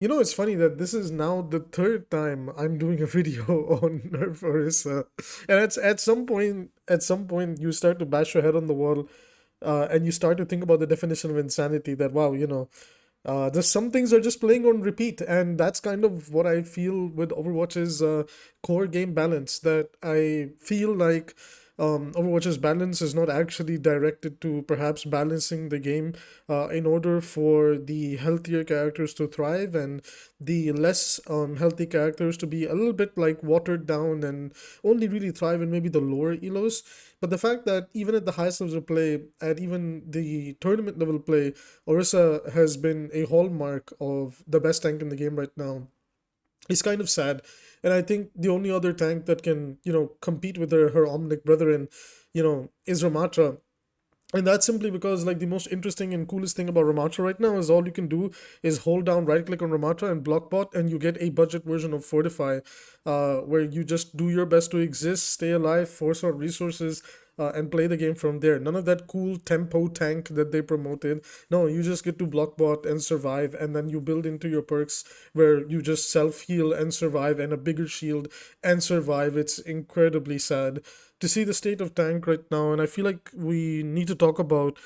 It's funny that this is now the third time I'm doing a video on Nerf Orisa, and it's at some point you start to bash your head on the wall, and you start to think about the definition of insanity. That wow, there's some things are just playing on repeat, and that's kind of what I feel with Overwatch's core game balance. That I feel like Overwatch's balance is not actually directed to perhaps balancing the game in order for the healthier characters to thrive and the less healthy characters to be a little bit like watered down and only really thrive in maybe the lower elos. But the fact that even at the highest levels of play, at even the tournament level play, Orisa has been a hallmark of the best tank in the game right now is kind of sad. And I think the only other tank that can, compete with her Omnic brethren, is Ramatra. And that's simply because, like, the most interesting and coolest thing about Ramatra right now is all you can do is hold down right click on Ramatra and block bot, and you get a budget version of Fortify, where you just do your best to exist, stay alive, force out resources, and play the game from there. None of that cool tempo tank that they promoted. No, you just get to block bot and survive, and then you build into your perks where you just self heal and survive, and a bigger shield and survive. It's incredibly sad to see the state of tank right now, and I feel like we need to talk about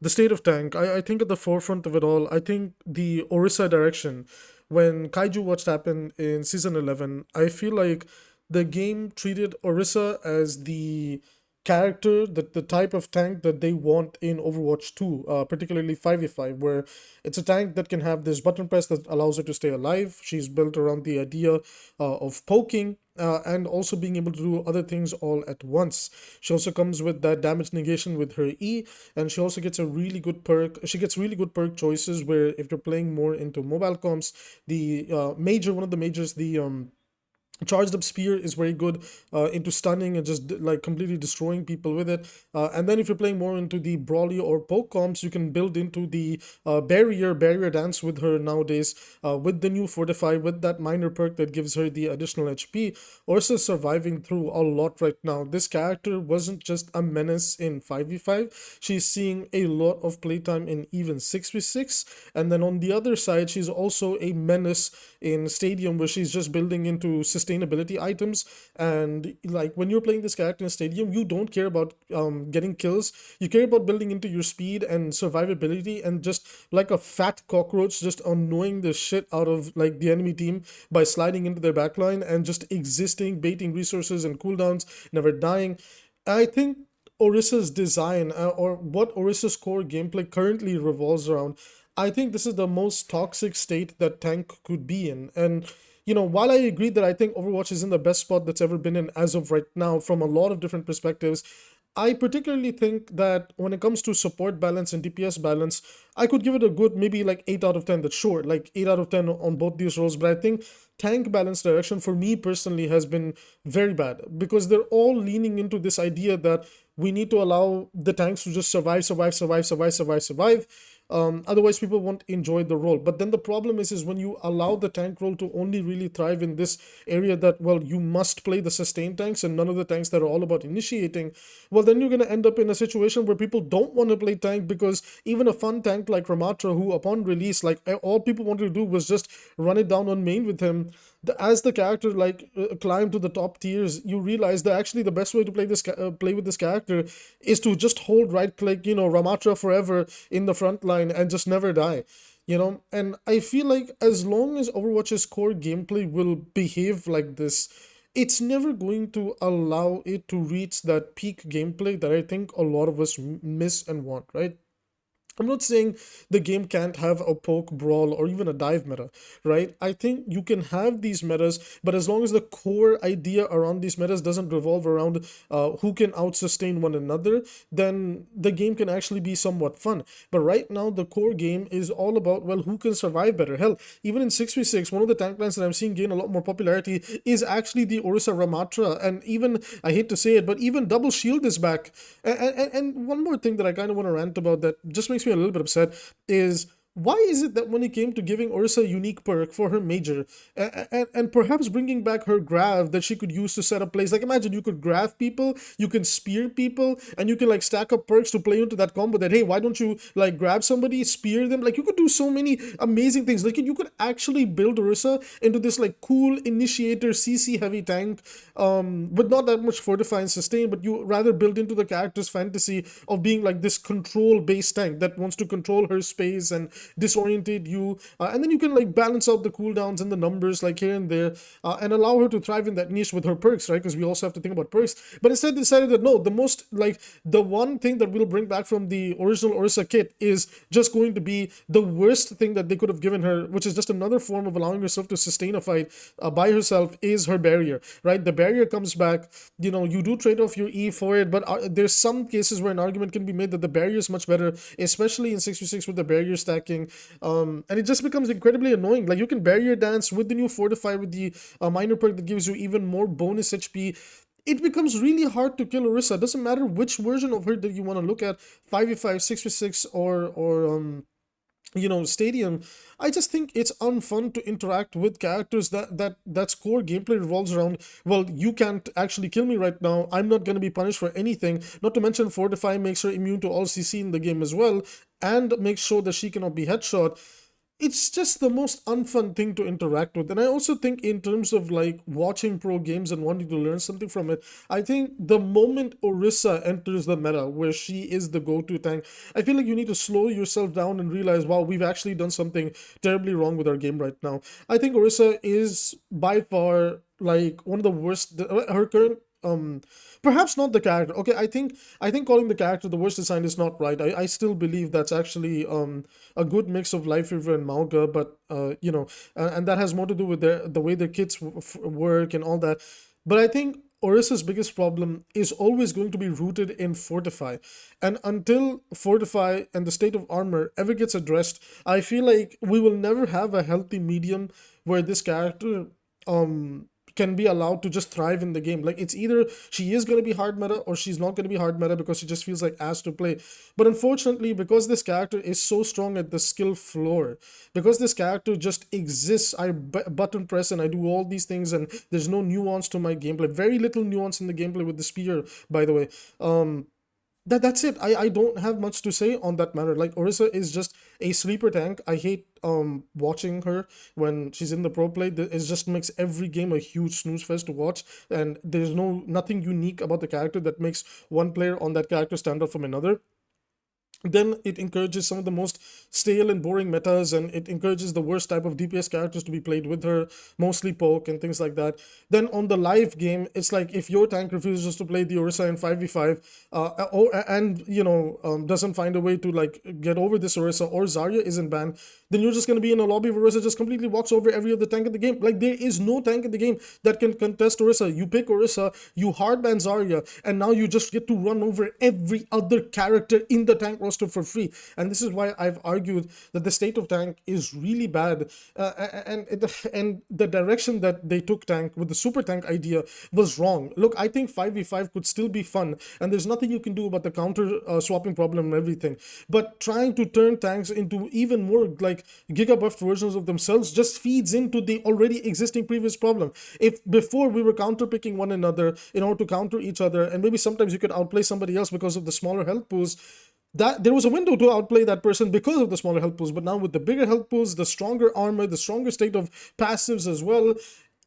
the state of tank. I think at the forefront of it all, I think the Orisa direction, when Kaiju watched happen in season 11, I feel like the game treated Orisa as the character, that the type of tank that they want in Overwatch 2, particularly 5v5, where it's a tank that can have this button press that allows her to stay alive. She's built around the idea of poking, and also being able to do other things all at once. She also comes with that damage negation with her E, and she also gets a really good perk. She gets really good perk choices where if you're playing more into mobile comps, the one of the majors, the charged up spear is very good into stunning and just like completely destroying people with it, and then if you're playing more into the brawly or poke comps, you can build into the barrier dance with her nowadays, with the new fortify, with that minor perk that gives her the additional HP. Ursa surviving through a lot right now. This character wasn't just a menace in 5v5, she's seeing a lot of playtime in even 6v6, and then on the other side she's also a menace in stadium, where she's just building into sustainability items. And like when you're playing this character in stadium, you don't care about getting kills, you care about building into your speed and survivability, and just like a fat cockroach just annoying the shit out of like the enemy team by sliding into their backline and just existing, baiting resources and cooldowns, never dying. I think Orisa's design, or what Orisa's core gameplay currently revolves around, I think this is the most toxic state that tank could be in. And while I agree that I think Overwatch is in the best spot that's ever been in as of right now from a lot of different perspectives, I particularly think that when it comes to support balance and DPS balance, I could give it a good maybe like 8 out of 10. That's sure, like 8 out of 10 on both these roles. But I think tank balance direction for me personally has been very bad, because they're all leaning into this idea that we need to allow the tanks to just survive, survive, survive, survive, survive, survive. Otherwise, people won't enjoy the role. But then the problem is when you allow the tank role to only really thrive in this area, that well, you must play the sustain tanks and none of the tanks that are all about initiating. Well, then you're going to end up in a situation where people don't want to play tank, because even a fun tank like Ramatra, who upon release, like all people wanted to do was just run it down on main with him. As the character like climbed to the top tiers, you realize that actually the best way to play with this character is to just hold right click, Ramatra forever in the front line and just never die. And I feel like as long as Overwatch's core gameplay will behave like this, it's never going to allow it to reach that peak gameplay that I think a lot of us miss and want, right? I'm not saying the game can't have a poke, brawl, or even a dive meta, right? I think you can have these metas, but as long as the core idea around these metas doesn't revolve around who can out sustain one another, then the game can actually be somewhat fun. But right now, the core game is all about, well, who can survive better. Hell, even in 6v6, one of the tank lines that I'm seeing gain a lot more popularity is actually the Orisa Ramatra. And even, I hate to say it, but even Double Shield is back. And one more thing that I kind of want to rant about that just makes me a little bit upset is why is it that when it came to giving Orisa a unique perk for her major, and perhaps bringing back her grav that she could use to set up plays, like imagine you could grav people, you can spear people, and you can like stack up perks to play into that combo that, hey, why don't you like grab somebody, spear them? Like you could do so many amazing things. Like you could actually build Orisa into this like cool initiator CC heavy tank, with not that much fortify and sustain, but you rather build into the character's fantasy of being like this control based tank that wants to control her space and disorientate you, and then you can like balance out the cooldowns and the numbers like here and there, and allow her to thrive in that niche with her perks, right? Because we also have to think about perks. But instead decided that no, the most like the one thing that we'll bring back from the original Orisa kit is just going to be the worst thing that they could have given her, which is just another form of allowing herself to sustain a fight by herself, is her barrier, right? The barrier comes back, you do trade off your E for it, but there's some cases where an argument can be made that the barrier is much better, especially in 6v6 with the barrier stacking, and it just becomes incredibly annoying. Like you can barrier dance with the new fortify with the minor perk that gives you even more bonus HP. It becomes really hard to kill Orisa. Doesn't matter which version of her that you want to look at, 5v5, 6v6, or stadium. I just think it's unfun to interact with characters that's core gameplay revolves around, well, you can't actually kill me right now, I'm not going to be punished for anything. Not to mention fortify makes her immune to all CC in the game as well, and makes sure that she cannot be headshot. It's just the most unfun thing to interact with. And I also think in terms of like watching pro games and wanting to learn something from it, I think the moment Orisa enters the meta where she is the go-to tank, I feel like you need to slow yourself down and realize, wow, we've actually done something terribly wrong with our game right now. I think Orisa is by far like one of the worst, her current perhaps not the character. Okay, I think calling the character the worst design is not right. I still believe that's actually a good mix of Life River and Mauga, but and that has more to do with the way their kits work and all that. But I think Orisa's biggest problem is always going to be rooted in Fortify. And until Fortify and the state of armor ever gets addressed, I feel like we will never have a healthy medium where this character can be allowed to just thrive in the game. Like it's either she is going to be hard meta or she's not going to be hard meta because she just feels like ass to play. But unfortunately, because this character is so strong at the skill floor, because this character just exists, I button press and I do all these things and there's no nuance to my gameplay. Very little nuance in the gameplay with the spear, by the way. That's it. I don't have much to say on that matter. Like Orisa is just a sleeper tank. I hate watching her when she's in the pro play. It just makes every game a huge snooze fest to watch, and there's nothing unique about the character that makes one player on that character stand out from another. Then it encourages some of the most stale and boring metas, and it encourages the worst type of DPS characters to be played with her, mostly poke and things like that. Then on the live game, it's like if your tank refuses to play the Orisa in 5v5, and doesn't find a way to like get over this Orisa, or Zarya isn't banned, then you're just going to be in a lobby where Orisa just completely walks over every other tank in the game. Like there is no tank in the game that can contest Orisa. You pick Orisa, you hardban Zarya, and now you just get to run over every other character in the tank roster for free. And this is why I've argued that the state of tank is really bad, and the direction that they took tank with the super tank idea was wrong. Look, I think 5v5 could still be fun, and there's nothing you can do about the counter swapping problem and everything, but trying to turn tanks into even more like giga-buffed versions of themselves just feeds into the already existing previous problem. If before we were counter picking one another in order to counter each other, and maybe sometimes you could outplay somebody else because of the smaller health pools, that there was a window to outplay that person because of the smaller health pools. But now with the bigger health pools, the stronger armor, the stronger state of passives as well,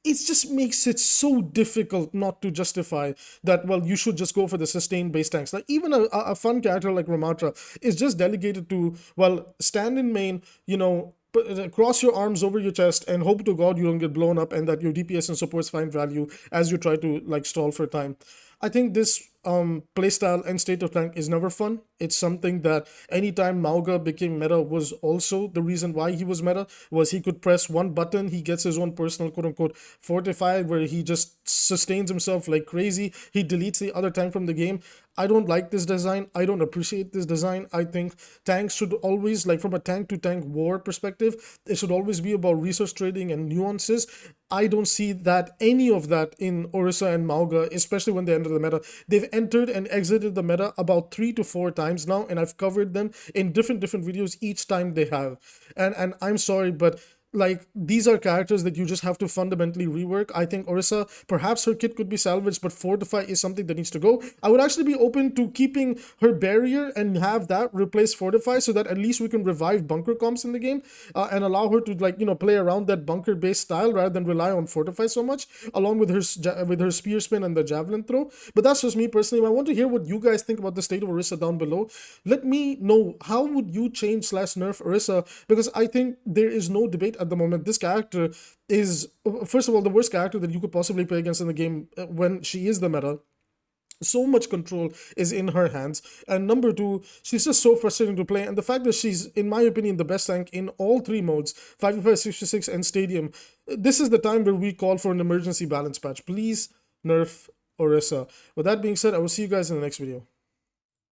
it just makes it so difficult not to justify that, well, you should just go for the sustained base tanks. Like even a fun character like Ramatra is just delegated to, well, stand in main, cross your arms over your chest and hope to God you don't get blown up and that your DPS and supports find value as you try to like stall for time. I think this playstyle and state of tank is never fun. It's something that anytime Mauga became meta was also the reason why he was meta, was he could press one button, he gets his own personal quote-unquote fortify where he just sustains himself like crazy, he deletes the other tank from the game. I don't like this design. I don't appreciate this design. I think tanks should always, like from a tank to tank war perspective, it should always be about resource trading and nuances. I don't see that any of that in Orisa and Mauga, especially when they enter the meta. They've entered and exited the meta about 3 to 4 times now, and I've covered them in different videos each time they have. And I'm sorry, but like, these are characters that you just have to fundamentally rework. I think Orisa, perhaps her kit could be salvaged, but Fortify is something that needs to go. I would actually be open to keeping her barrier and have that replace Fortify, so that at least we can revive bunker comps in the game, and allow her to, like, play around that bunker based style rather than rely on Fortify so much, along with her spear spin and the javelin throw. But that's just me personally. I want to hear what you guys think about the state of Orisa down below. Let me know, how would you change / nerf Orisa, because I think there is no debate at the moment. This character is, first of all, the worst character that you could possibly play against in the game when she is the meta. So much control is in her hands, and number two, she's just so frustrating to play. And the fact that she's, in my opinion, the best tank in all 3 modes, 5v5, 6v6 and stadium, this is the time where we call for an emergency balance patch. Please nerf Orisa. With that being said, I will see you guys in the next video.